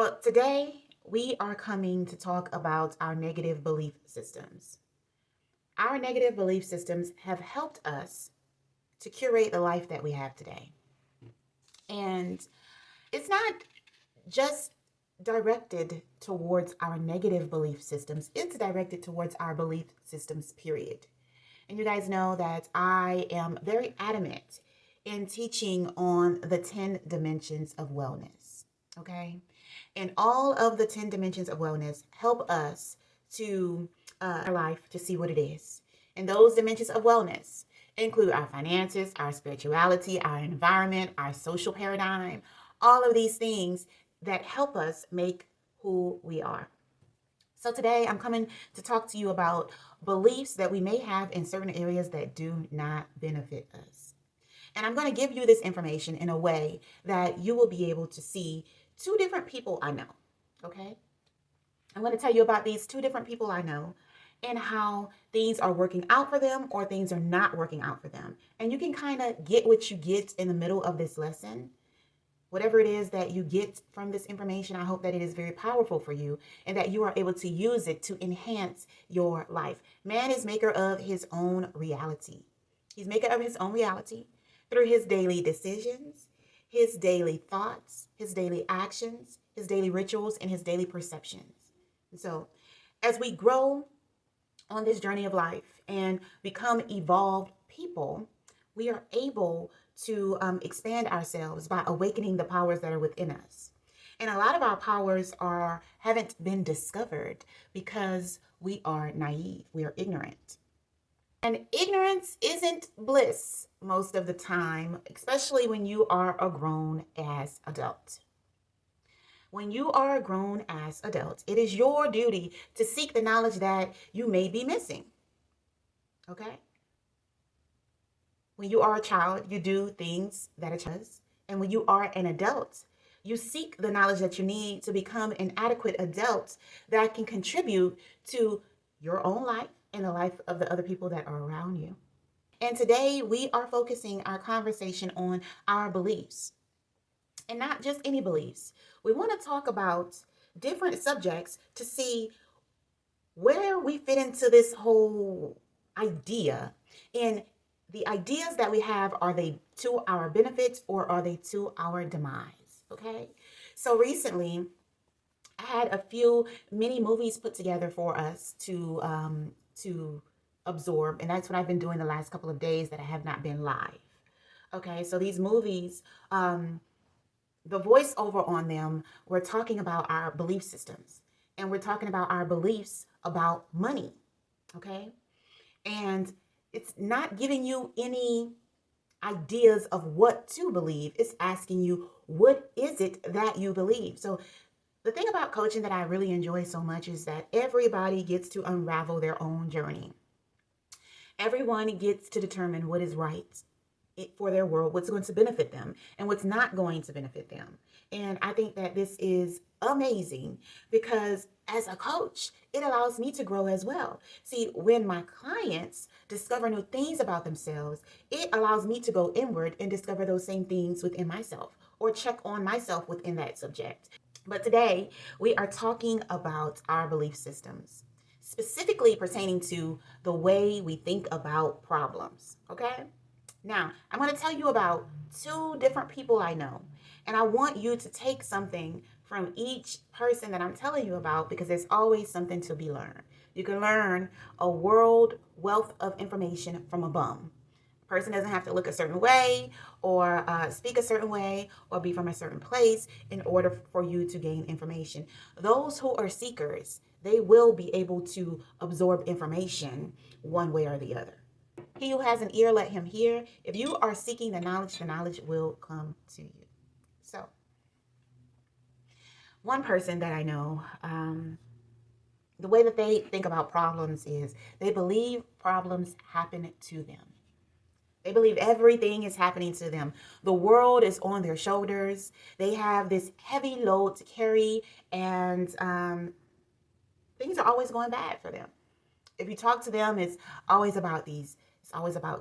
Well, today we are coming to talk about our negative belief systems. Our negative belief systems have helped us to curate the life that we have today. And it's not just directed towards our negative belief systems, it's directed towards our belief systems, period. And you guys know that I am very adamant in teaching on the 10 dimensions of wellness. Okay. And all of the 10 dimensions of wellness help us to our life to see what it is. And those dimensions of wellness include our finances, our spirituality, our environment, our social paradigm, all of these things that help us make who we are. So today I'm coming to talk to you about beliefs that we may have in certain areas that do not benefit us. And I'm going to give you this information in a way that you will be able to see two different people I know. Okay? I'm going to tell you about these two different people I know and how things are working out for them or things are not working out for them. And you can kind of get what you get in the middle of this lesson. Whatever it is that you get from this information, I hope that it is very powerful for you and that you are able to use it to enhance your life. Man is maker of his own reality. He's maker of his own reality through his daily decisions, his daily thoughts, his daily actions, his daily rituals, and his daily perceptions. And so as we grow on this journey of life and become evolved people, we are able to expand ourselves by awakening the powers that are within us. And a lot of our powers haven't been discovered because we are naive, we are ignorant. And ignorance isn't bliss most of the time, especially when you are a grown ass adult. When you are a grown ass adult, it is your duty to seek the knowledge that you may be missing. Okay? When you are a child, you do things that a child does. And when you are an adult, you seek the knowledge that you need to become an adequate adult that can contribute to your own life and the life of the other people that are around you. And today we are focusing our conversation on our beliefs. And not just any beliefs. We want to talk about different subjects to see where we fit into this whole idea. And the ideas that we have, are they to our benefit or are they to our demise? Okay. So recently, I had a few mini movies put together for us to absorb, and that's what I've been doing the last couple of days that I have not been live. Okay. So these movies, the voiceover on them, we're talking about our belief systems, and we're talking about our beliefs about money. Okay. And it's not giving you any ideas of what to believe. It's asking you, what is it that you believe? So the thing about coaching that I really enjoy so much is that everybody gets to unravel their own journey. Everyone gets to determine what is right for their world, what's going to benefit them and what's not going to benefit them. And I think that this is amazing because as a coach, it allows me to grow as well. See, when my clients discover new things about themselves, it allows me to go inward and discover those same things within myself or check on myself within that subject. But today we are talking about our belief systems, specifically pertaining to the way we think about problems. Okay? Now, I'm going to tell you about two different people I know, and I want you to take something from each person that I'm telling you about because there's always something to be learned. You can learn a world wealth of information from a bum. A person doesn't have to look a certain way or speak a certain way or be from a certain place in order for you to gain information. Those who are seekers, they will be able to absorb information one way or the other. He who has an ear, let him hear. If you are seeking the knowledge will come to you. So, one person that I know, the way that they think about problems is they believe problems happen to them. They believe everything is happening to them. The world is on their shoulders. They have this heavy load to carry, and things are always going bad for them. If you talk to them, it's always about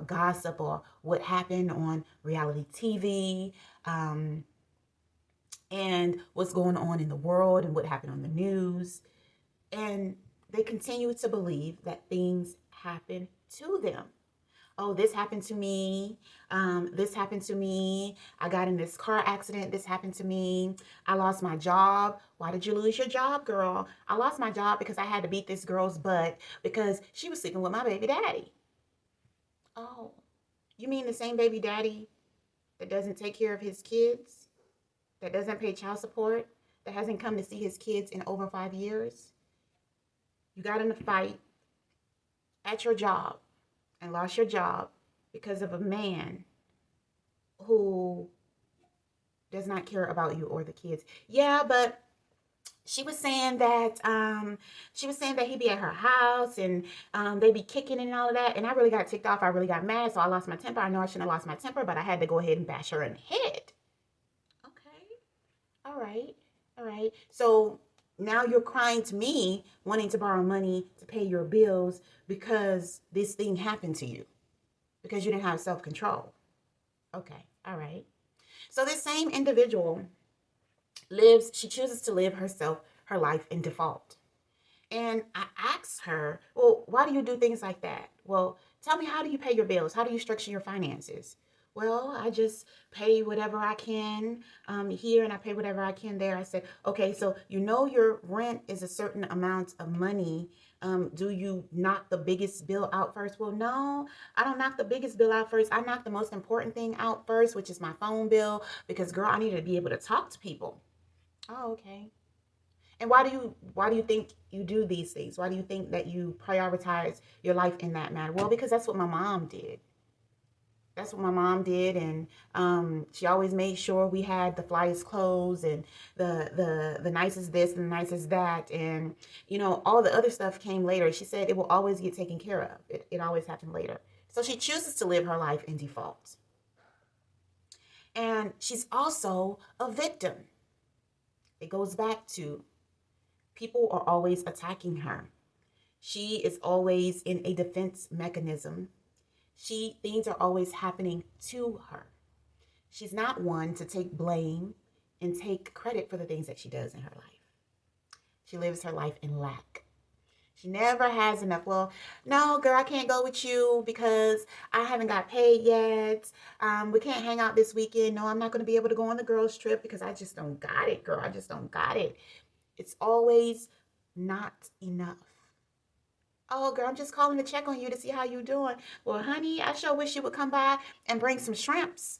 gossip or what happened on reality TV. and what's going on in the world and what happened on the news. And they continue to believe that things happen to them. Oh, this happened to me. This happened to me. I got in this car accident. This happened to me. I lost my job. Why did you lose your job, girl? I lost my job because I had to beat this girl's butt because she was sleeping with my baby daddy. Oh, you mean the same baby daddy that doesn't take care of his kids, that doesn't pay child support, that hasn't come to see his kids in over 5 years? You got in a fight at your job and lost your job because of a man who does not care about you or the kids. Yeah, but she was saying that he'd be at her house and they be kicking and all of that. And I really got ticked off. I really got mad, so I lost my temper. I know I shouldn't have lost my temper, but I had to go ahead and bash her in the head. Okay, all right, all right. So now you're crying to me, wanting to borrow money to pay your bills because this thing happened to you, because you didn't have self-control. Okay, all right. So this same individual she chooses to live her life in default. And I asked her, well, why do you do things like that? Well, tell me, how do you pay your bills? How do you structure your finances? Well, I just pay whatever I can here and I pay whatever I can there. I said, okay, so you know your rent is a certain amount of money. Do you knock the biggest bill out first? Well, no, I don't knock the biggest bill out first. I knock the most important thing out first, which is my phone bill, because girl, I need to be able to talk to people. Oh, okay. And why do you think you do these things? Why do you think that you prioritize your life in that manner? Well, because that's what my mom did. That's what my mom did, and she always made sure we had the flyest clothes and the nicest this and the nicest that, and all the other stuff came later. She said it will always get taken care of. It always happened later. So she chooses to live her life in default, and she's also a victim. It goes back to people are always attacking her. She is always in a defense mechanism. Things are always happening to her. She's not one to take blame and take credit for the things that she does in her life. She lives her life in lack. She never has enough. Well, no, girl, I can't go with you because I haven't got paid yet. We can't hang out this weekend. No, I'm not going to be able to go on the girls' trip because I just don't got it, girl. I just don't got it. It's always not enough. Oh, girl, I'm just calling to check on you to see how you doing. Well, honey, I sure wish you would come by and bring some shrimps.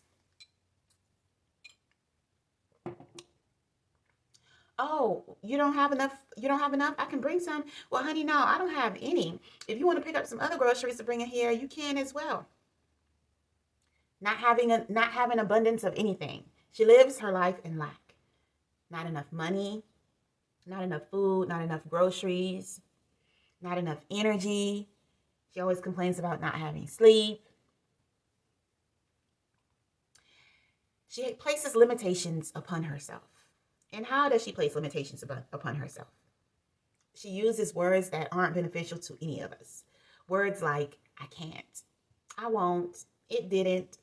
Oh, you don't have enough? You don't have enough? I can bring some. Well, honey, no, I don't have any. If you want to pick up some other groceries to bring in here, you can as well. Not having abundance of anything. She lives her life in lack. Not enough money, not enough food, not enough groceries, not enough energy. She always complains about not having sleep. She places limitations upon herself. And how does she place limitations upon herself? She uses words that aren't beneficial to any of us. Words like, I can't, I won't, it didn't,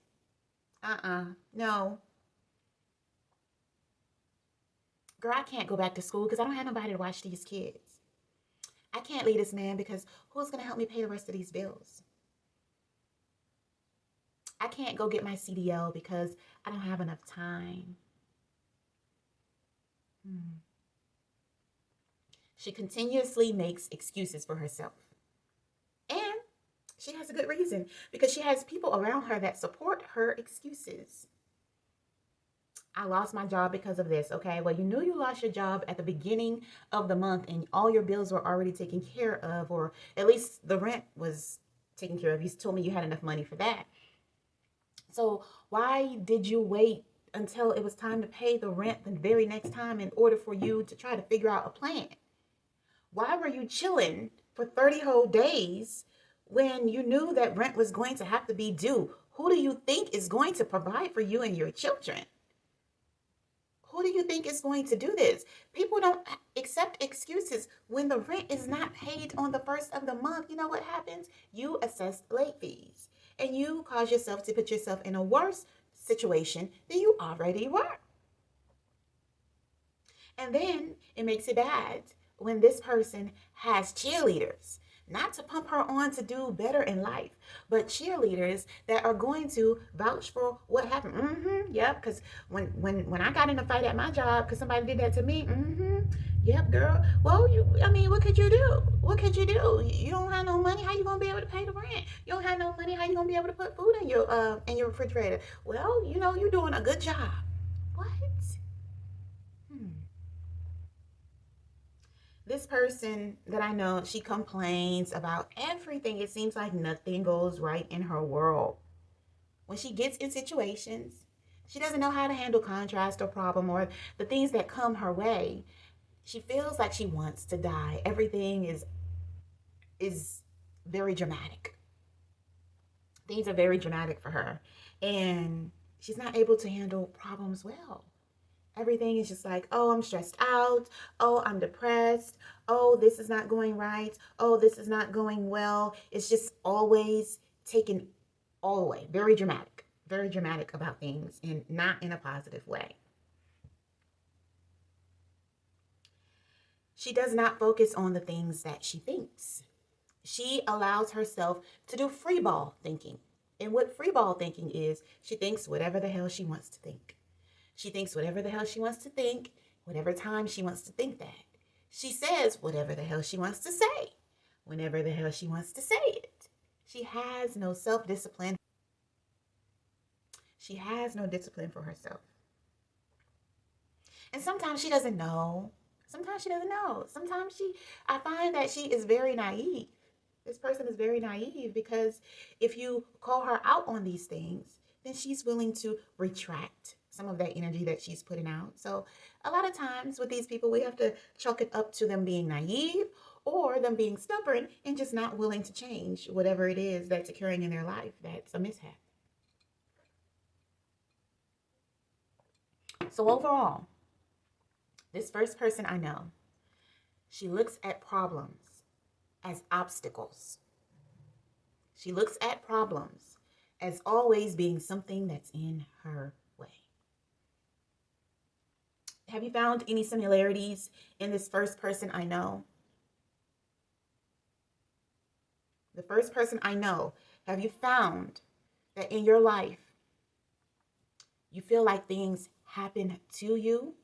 no. Girl, I can't go back to school because I don't have nobody to watch these kids. I can't leave this man because who's going to help me pay the rest of these bills? I can't go get my CDL because I don't have enough time. She continuously makes excuses for herself. And she has a good reason, because she has people around her that support her excuses. I lost my job because of this. Okay, well, you knew you lost your job at the beginning of the month and all your bills were already taken care of, or at least the rent was taken care of. You told me you had enough money for that. So why did you wait until it was time to pay the rent the very next time in order for you to try to figure out a plan? Why were you chilling for 30 whole days when you knew that rent was going to have to be due? Who do you think is going to provide for you and your children? Who do you think is going to do this? People don't accept excuses. When the rent is not paid on the first of the month, you know what happens? You assess late fees. And you cause yourself to put yourself in a worse situation than you already were. And then it makes it bad when this person has cheerleaders, not to pump her on to do better in life, but cheerleaders that are going to vouch for what happened. Yep, because when I got in a fight at my job because somebody did that to me, yep, girl. Well, I mean, what could you do? What could you do? You don't have no money. How you gonna be able to pay the rent? You don't have no money. How you gonna be able to put food in your refrigerator? Well, you're doing a good job. What? Hmm. This person that I know, she complains about everything. It seems like nothing goes right in her world. When she gets in situations, she doesn't know how to handle contrast or problem or the things that come her way. She feels like she wants to die. Everything is very dramatic. Things are very dramatic for her. And she's not able to handle problems well. Everything is just like, oh, I'm stressed out. Oh, I'm depressed. Oh, this is not going right. Oh, this is not going well. It's just always taken all the way. Very dramatic about things and not in a positive way. She does not focus on the things that she thinks. She allows herself to do free ball thinking. And what free ball thinking is, she thinks whatever the hell she wants to think. She thinks whatever the hell she wants to think, whatever time she wants to think that. She says whatever the hell she wants to say, whenever the hell she wants to say it. She has no self-discipline. She has no discipline for herself. And sometimes she doesn't know. I find that she is very naive. This person is very naive because if you call her out on these things, then she's willing to retract some of that energy that she's putting out. So a lot of times with these people, we have to chalk it up to them being naive or them being stubborn and just not willing to change whatever it is that's occurring in their life that's a mishap. So overall, this first person I know, she looks at problems as obstacles. She looks at problems as always being something that's in her way. Have you found any similarities in this first person I know? The first person I know, have you found that in your life you feel like things happen to you?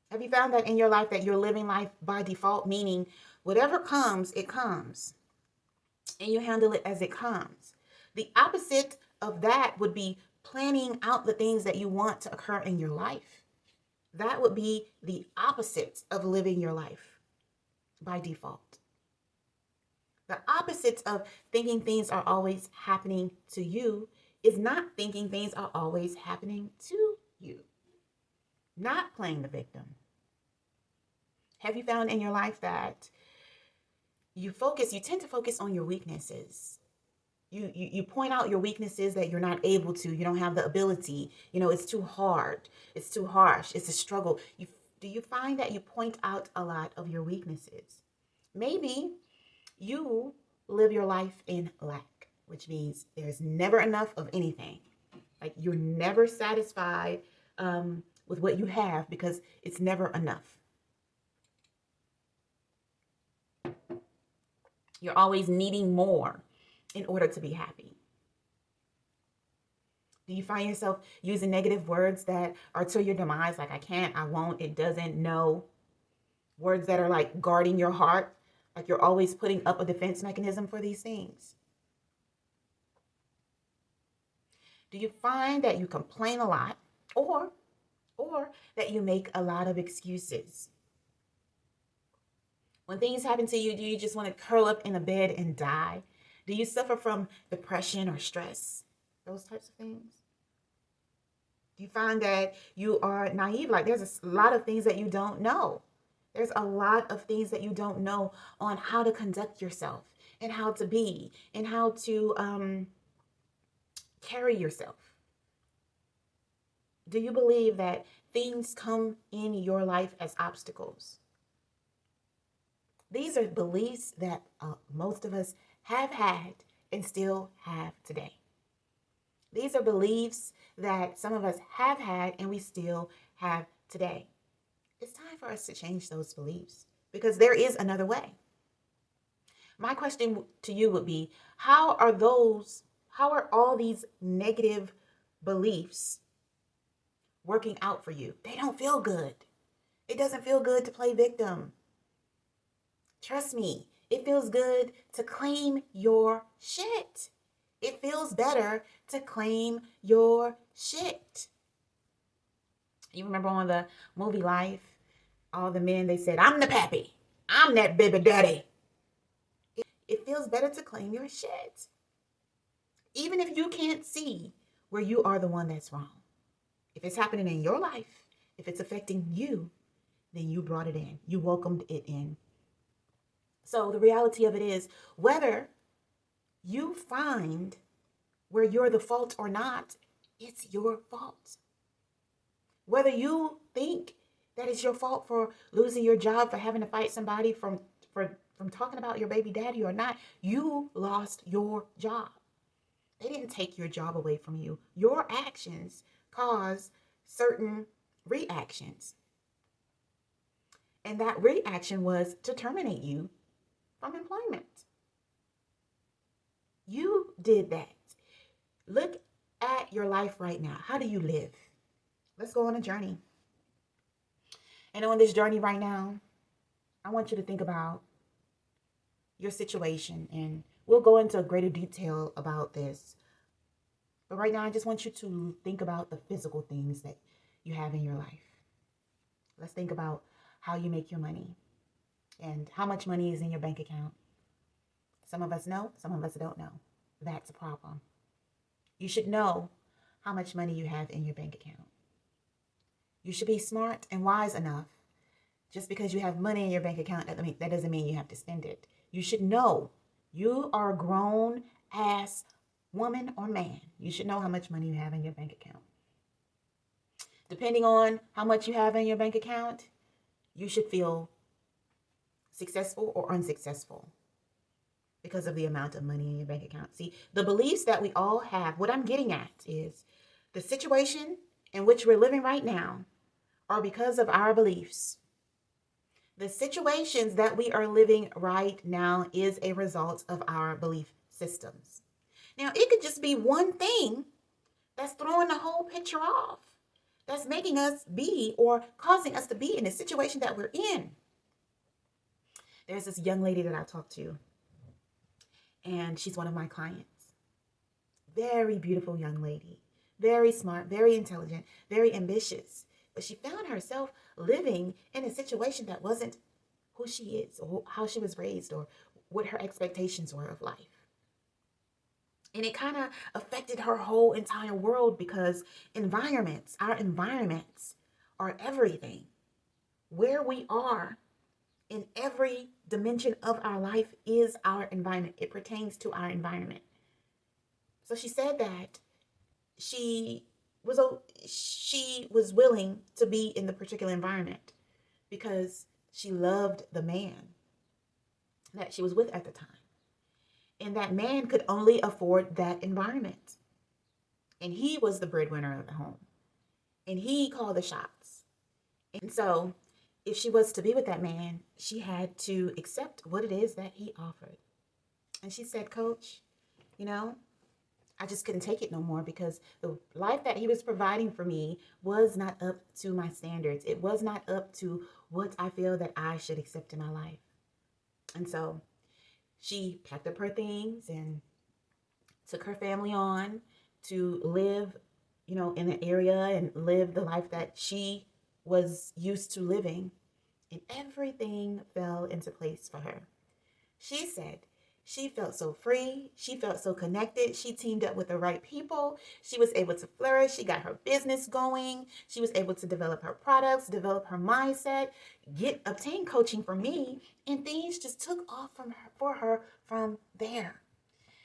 Have you found that in your life that you're living life by default, meaning whatever comes, it comes, and you handle it as it comes? The opposite of that would be planning out the things that you want to occur in your life. That would be the opposite of living your life by default. The opposite of thinking things are always happening to you is not thinking things are always happening to you. Not playing the victim. Have you found in your life that you tend to focus on your weaknesses? You point out your weaknesses, that you're not able to, you don't have the ability, it's too hard, it's too harsh, it's a struggle. Do you find that you point out a lot of your weaknesses? Maybe you live your life in lack, which means there's never enough of anything. Like you're never satisfied with what you have because it's never enough. You're always needing more in order to be happy. Do you find yourself using negative words that are to your demise, like I can't, I won't, it doesn't, no? Words that are like guarding your heart, like you're always putting up a defense mechanism for these things? Do you find that you complain a lot or that you make a lot of excuses? When things happen to you, do you just want to curl up in a bed and die? Do you suffer from depression or stress? Those types of things? Do you find that you are naive? Like there's a lot of things that you don't know. There's a lot of things that you don't know on how to conduct yourself and how to be and how to carry yourself. Do you believe that things come in your life as obstacles? These are beliefs that most of us have had and still have today. These are beliefs that some of us have had and we still have today. It's time for us to change those beliefs because there is another way. My question to you would be, how are all these negative beliefs working out for you? They don't feel good. It doesn't feel good to play victim. Trust me, it feels good to claim your shit. It feels better to claim your shit. You remember on the movie Life, all the men, they said, I'm the pappy. I'm that baby daddy. It feels better to claim your shit. Even if you can't see where you are the one that's wrong. If it's happening in your life, if it's affecting you, then you brought it in. You welcomed it in. So the reality of it is, whether you find where you're the fault or not, it's your fault. Whether you think that it's your fault for losing your job, for having to fight somebody from talking about your baby daddy or not, you lost your job. They didn't take your job away from you. Your actions cause certain reactions. And that reaction was to terminate you from employment. You did that. Look at your life right now. How do you live? Let's go on a journey. And on this journey right now, I want you to think about your situation, and we'll go into greater detail about this. But right now, I just want you to think about the physical things that you have in your life. Let's think about how you make your money and how much money is in your bank account. Some of us know, some of us don't know. That's a problem. You should know how much money you have in your bank account. You should be smart and wise enough. Just because you have money in your bank account, that doesn't mean you have to spend it. You should know. You are a grown ass woman or man. You should know how much money you have in your bank account. Depending on how much you have in your bank account, you should feel successful or unsuccessful because of the amount of money in your bank account. See, the beliefs that we all have, what I'm getting at is the situation in which we're living right now are because of our beliefs. The situations that we are living right now is a result of our belief systems. Now, it could just be one thing that's throwing the whole picture off, that's making us be or causing us to be in the situation that we're in. There's this young lady that I talked to, and she's one of my clients. Very beautiful young lady, very smart, very intelligent, very ambitious. But she found herself living in a situation that wasn't who she is or how she was raised or what her expectations were of life. And it kind of affected her whole entire world because our environments are everything. Where we are in every dimension of our life is our environment. It pertains to our environment. So she said that she was willing to be in the particular environment because she loved the man that she was with at the time. And that man could only afford that environment. And he was the breadwinner of the home. And he called the shots. And so if she was to be with that man, she had to accept what it is that he offered. And she said, Coach, I just couldn't take it no more because the life that he was providing for me was not up to my standards. It was not up to what I feel that I should accept in my life. And so she packed up her things and took her family on to live, in an area and live the life that she was used to living. And everything fell into place for her. She said, she felt so free. She felt so connected. She teamed up with the right people. She was able to flourish. She got her business going. She was able to develop her products, develop her mindset, obtain coaching from me, and things just took off for her from there.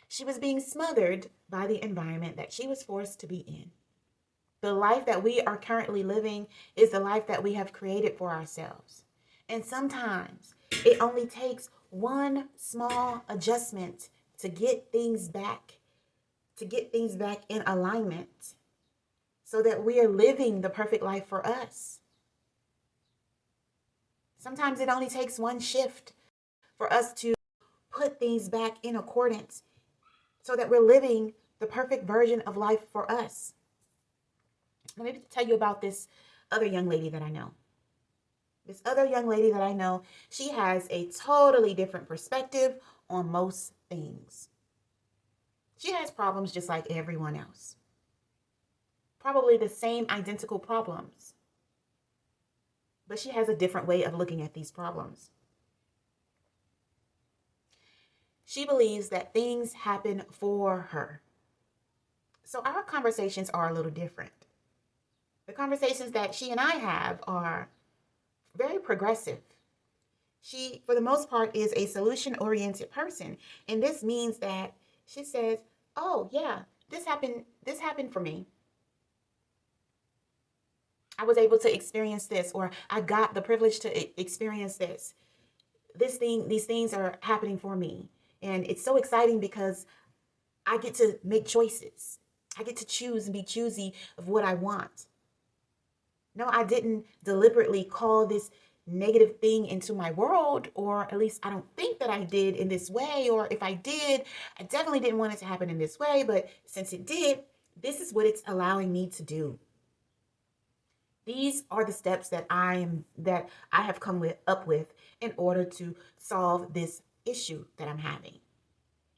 She was being smothered by the environment that she was forced to be in. The life that we are currently living is the life that we have created for ourselves. And sometimes it only takes one small adjustment to get things back to get things back in alignment so that we are living the perfect life for us. Sometimes it only takes one shift for us to put things back in accordance so that we're living the perfect version of life for us. Let me tell you about this other young lady that I know. This other young lady that I know, she has a totally different perspective on most things. She has problems just like everyone else. Probably the same identical problems. But she has a different way of looking at these problems. She believes that things happen for her. So our conversations are a little different. The conversations that she and I have are very progressive. She, for the most part, is a solution-oriented person. And this means that she says, oh, yeah, this happened for me. I was able to experience this, or I got the privilege to experience this. These things are happening for me. And it's so exciting because I get to make choices. I get to choose and be choosy of what I want. No, I didn't deliberately call this negative thing into my world, or at least I don't think that I did in this way, or if I did, I definitely didn't want it to happen in this way, but since it did, this is what it's allowing me to do. These are the steps that I have come up with in order to solve this issue that I'm having.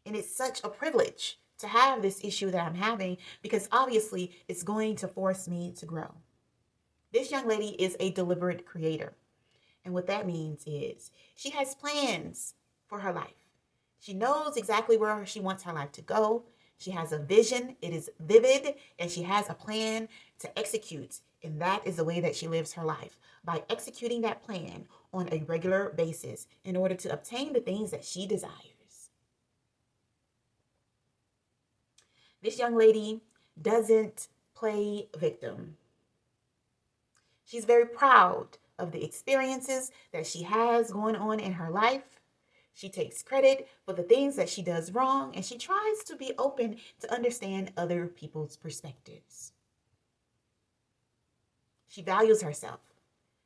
And it's such a privilege to have this issue that I'm having because obviously it's going to force me to grow. This young lady is a deliberate creator. And what that means is she has plans for her life. She knows exactly where she wants her life to go. She has a vision. It is vivid, and she has a plan to execute. And that is the way that she lives her life, by executing that plan on a regular basis in order to obtain the things that she desires. This young lady doesn't play victim. She's very proud of the experiences that she has going on in her life. She takes credit for the things that she does wrong, and she tries to be open to understand other people's perspectives. She values herself.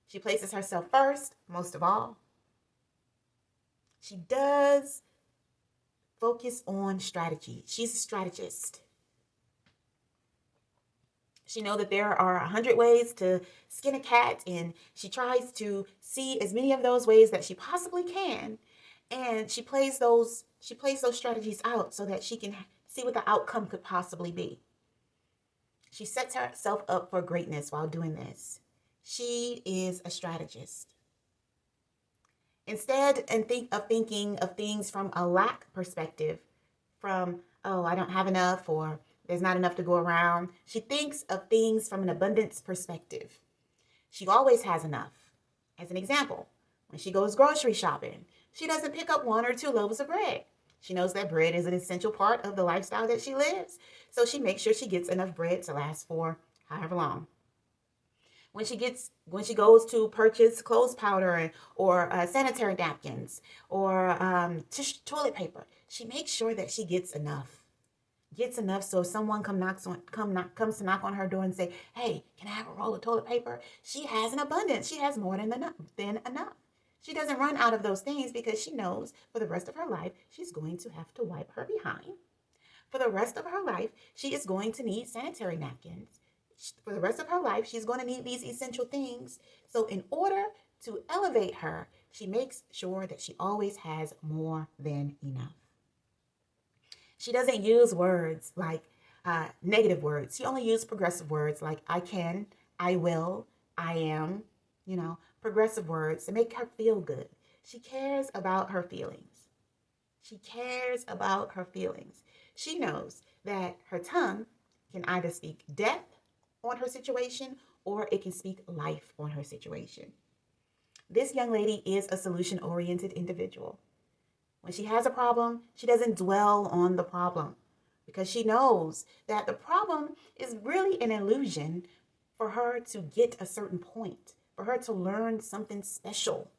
She places herself first, most of all. She does focus on strategy. She's a strategist. She knows that there are 100 ways to skin a cat, and she tries to see as many of those ways that she possibly can, and she plays those strategies out so that she can see what the outcome could possibly be. She sets herself up for greatness while doing this. She is a strategist. Instead, of thinking of things from a lack perspective, from, oh, I don't have enough, or there's not enough to go around, she thinks of things from an abundance perspective. She always has enough. As an example, when she goes grocery shopping, she doesn't pick up 1 or 2 loaves of bread. She knows that bread is an essential part of the lifestyle that she lives, so she makes sure she gets enough bread to last for however long. When she goes to purchase clothes powder or sanitary napkins or toilet paper, she makes sure that she gets enough. So if someone comes to knock on her door and say, hey, can I have a roll of toilet paper? She has an abundance. She has more than enough. She doesn't run out of those things because she knows for the rest of her life, she's going to have to wipe her behind. For the rest of her life, she is going to need sanitary napkins. For the rest of her life, she's going to need these essential things. So in order to elevate her, she makes sure that she always has more than enough. She doesn't use words like negative words. She only uses progressive words like I can, I will, I am, progressive words to make her feel good. She cares about her feelings. She knows that her tongue can either speak death on her situation or it can speak life on her situation. This young lady is a solution-oriented individual. When she has a problem, she doesn't dwell on the problem because she knows that the problem is really an illusion for her to get a certain point, for her to learn something special,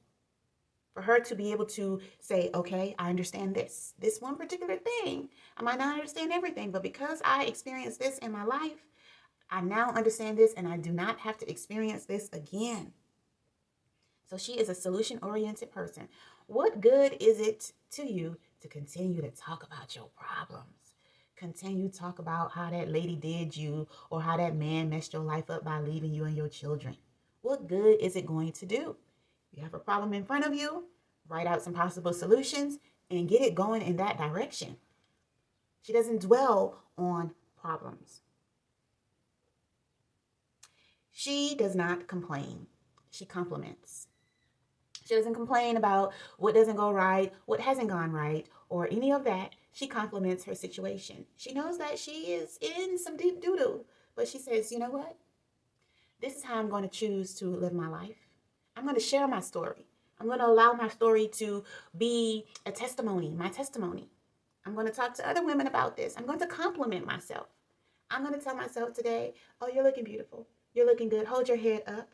For her to be able to say, okay, I understand this one particular thing. I might not understand everything, but because I experienced this in my life, I now understand this and I do not have to experience this again. So she is a solution-oriented person. What good is it to you to continue to talk about your problems? Continue to talk about how that lady did you or how that man messed your life up by leaving you and your children. What good is it going to do? You have a problem in front of you, write out some possible solutions and get it going in that direction. She doesn't dwell on problems. She does not complain. She compliments. She doesn't complain about what doesn't go right, what hasn't gone right, or any of that. She compliments her situation. She knows that she is in some deep doo-doo, but she says, you know what? This is how I'm going to choose to live my life. I'm going to share my story. I'm going to allow my story to be a testimony, my testimony. I'm going to talk to other women about this. I'm going to compliment myself. I'm going to tell myself today, oh, you're looking beautiful. You're looking good. Hold your head up.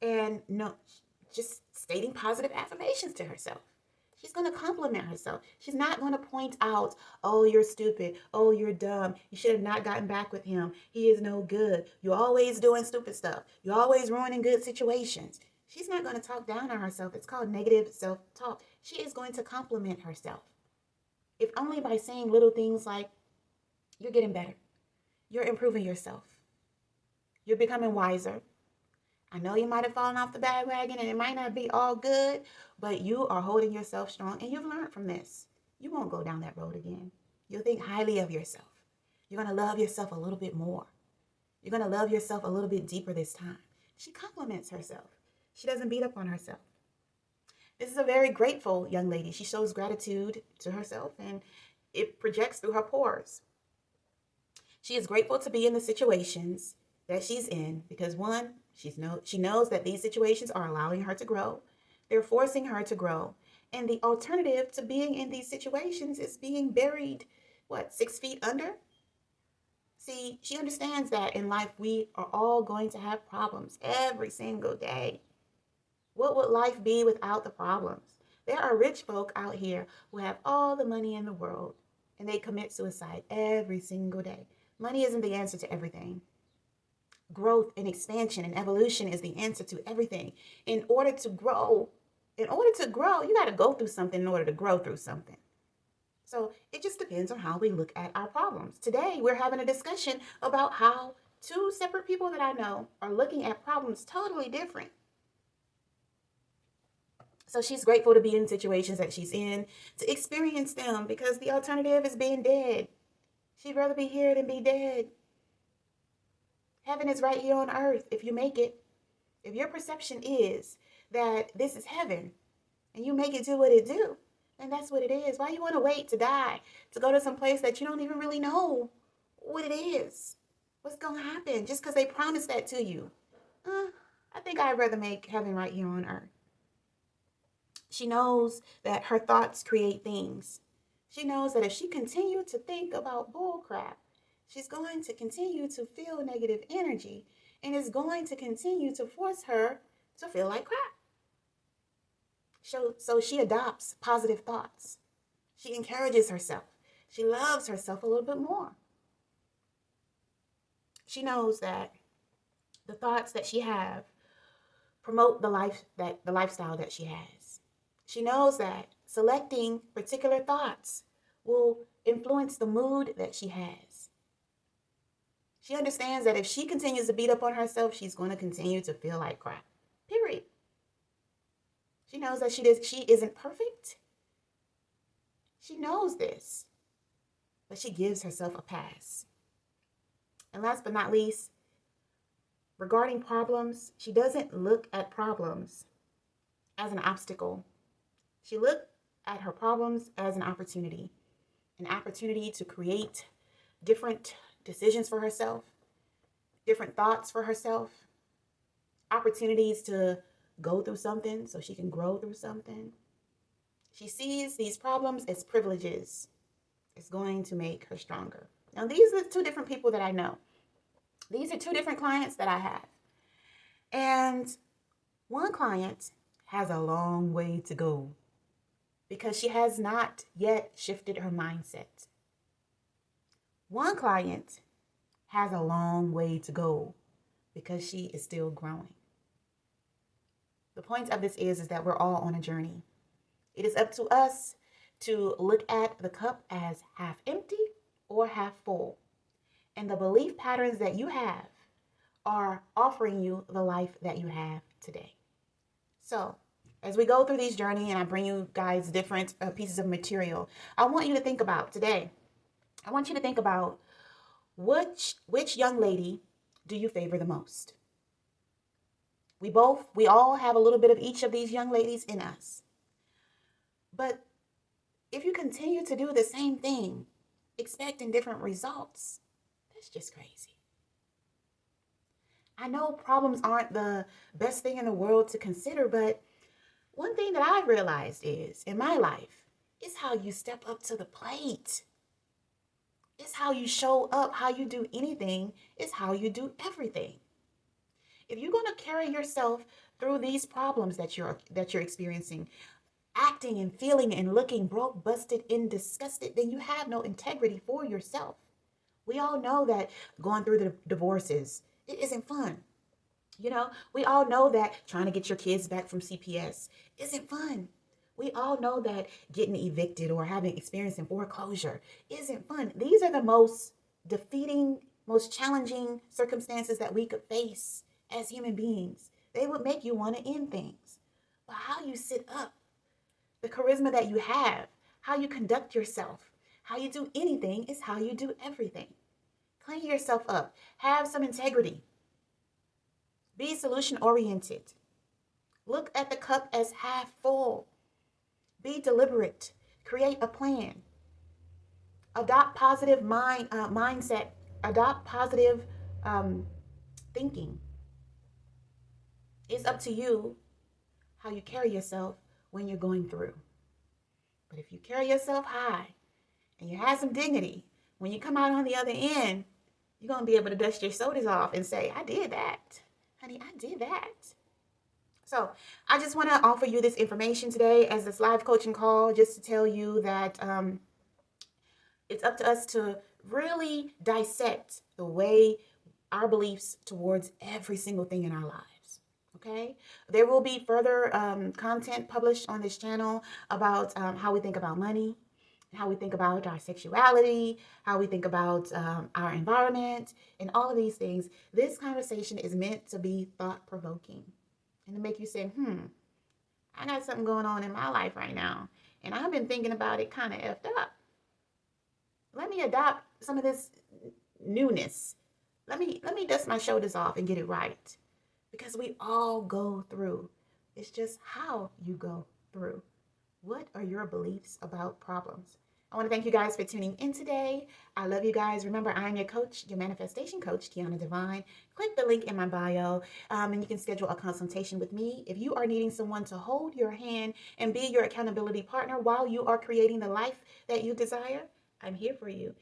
And no, just stating positive affirmations to herself. She's going to compliment herself. She's not going to point out, oh, you're stupid. Oh, you're dumb. You should have not gotten back with him. He is no good. You're always doing stupid stuff. You're always ruining good situations. She's not going to talk down on herself. It's called negative self-talk. She is going to compliment herself. If only by saying little things like, you're getting better. You're improving yourself. You're becoming wiser. I know you might have fallen off the bandwagon and it might not be all good, but you are holding yourself strong and you've learned from this. You won't go down that road again. You'll think highly of yourself. You're going to love yourself a little bit more. You're going to love yourself a little bit deeper this time. She compliments herself. She doesn't beat up on herself. This is a very grateful young lady. She shows gratitude to herself and it projects through her pores. She is grateful to be in the situations that she's in because one, she knows that these situations are allowing her to grow. They're forcing her to grow. And the alternative to being in these situations is being buried, 6 feet under? See, she understands that in life we are all going to have problems every single day. What would life be without the problems? There are rich folk out here who have all the money in the world and they commit suicide every single day. Money isn't the answer to everything. Growth and expansion and evolution is the answer to everything. In order to grow, you got to go through something in order to grow through something. So it just depends on how we look at our problems. Today, we're having a discussion about how two separate people that I know are looking at problems totally different. So she's grateful to be in situations that she's in, to experience them, because the alternative is being dead. She'd rather be here than be dead. Heaven is right here on earth if you make it. If your perception is that this is heaven and you make it do what it do, then that's what it is. Why you want to wait to die, to go to some place that you don't even really know what it is? What's going to happen just because they promised that to you? I think I'd rather make heaven right here on earth. She knows that her thoughts create things. She knows that if she continued to think about bull crap, she's going to continue to feel negative energy and is going to continue to force her to feel like crap. So she adopts positive thoughts. She encourages herself. She loves herself a little bit more. She knows that the thoughts that she has promote the lifestyle that she has. She knows that selecting particular thoughts will influence the mood that she has. She understands that if she continues to beat up on herself, she's going to continue to feel like crap. Period. She knows that she isn't perfect. She knows this, but she gives herself a pass. And last but not least, regarding problems, she doesn't look at problems as an obstacle. She looks at her problems as an opportunity to create different decisions for herself, different thoughts for herself, opportunities to go through something so she can grow through something. She sees these problems as privileges. It's going to make her stronger. Now, these are two different people that I know. These are two different clients that I have. And one client has a long way to go because she has not yet shifted her mindset. One client has a long way to go because she is still growing. The point of this is that we're all on a journey. It is up to us to look at the cup as half empty or half full. And the belief patterns that you have are offering you the life that you have today. So, as we go through these journey and I bring you guys different pieces of material, I want you to think about today. I want you to think about which young lady do you favor the most? We all have a little bit of each of these young ladies in us. But if you continue to do the same thing, expecting different results, that's just crazy. I know problems aren't the best thing in the world to consider, but one thing that I've realized is, in my life, is how you step up to the plate. It's how you show up, how you do anything, is how you do everything. If you're going to carry yourself through these problems that you're experiencing, acting and feeling and looking broke, busted, and disgusted, then you have no integrity for yourself. We all know that going through the divorces, it isn't fun. We all know that trying to get your kids back from CPS isn't fun. We all know that getting evicted or experiencing foreclosure isn't fun. These are the most defeating, most challenging circumstances that we could face as human beings. They would make you want to end things. But how you sit up, the charisma that you have, how you conduct yourself, how you do anything is how you do everything. Clean yourself up. Have some integrity. Be solution-oriented. Look at the cup as half full. Be deliberate. Create a plan. Adopt positive mindset. Adopt positive thinking. It's up to you how you carry yourself when you're going through. But if you carry yourself high and you have some dignity, when you come out on the other end, you're going to be able to dust your shoulders off and say, I did that. Honey, I did that. So I just want to offer you this information today as this live coaching call, just to tell you that it's up to us to really dissect the way our beliefs towards every single thing in our lives. Okay? There will be further content published on this channel about how we think about money, how we think about our sexuality, how we think about our environment, and all of these things. This conversation is meant to be thought-provoking and to make you say, I got something going on in my life right now, and I've been thinking about it kind of effed up. Let me adopt some of this newness. Let me dust my shoulders off and get it right, because we all go through. It's just how you go through. What are your beliefs about problems? I want to thank you guys for tuning in today. I love you guys. Remember, I'm your coach, your manifestation coach, Keyonna Divine. Click the link in my bio, and you can schedule a consultation with me. If you are needing someone to hold your hand and be your accountability partner while you are creating the life that you desire, I'm here for you.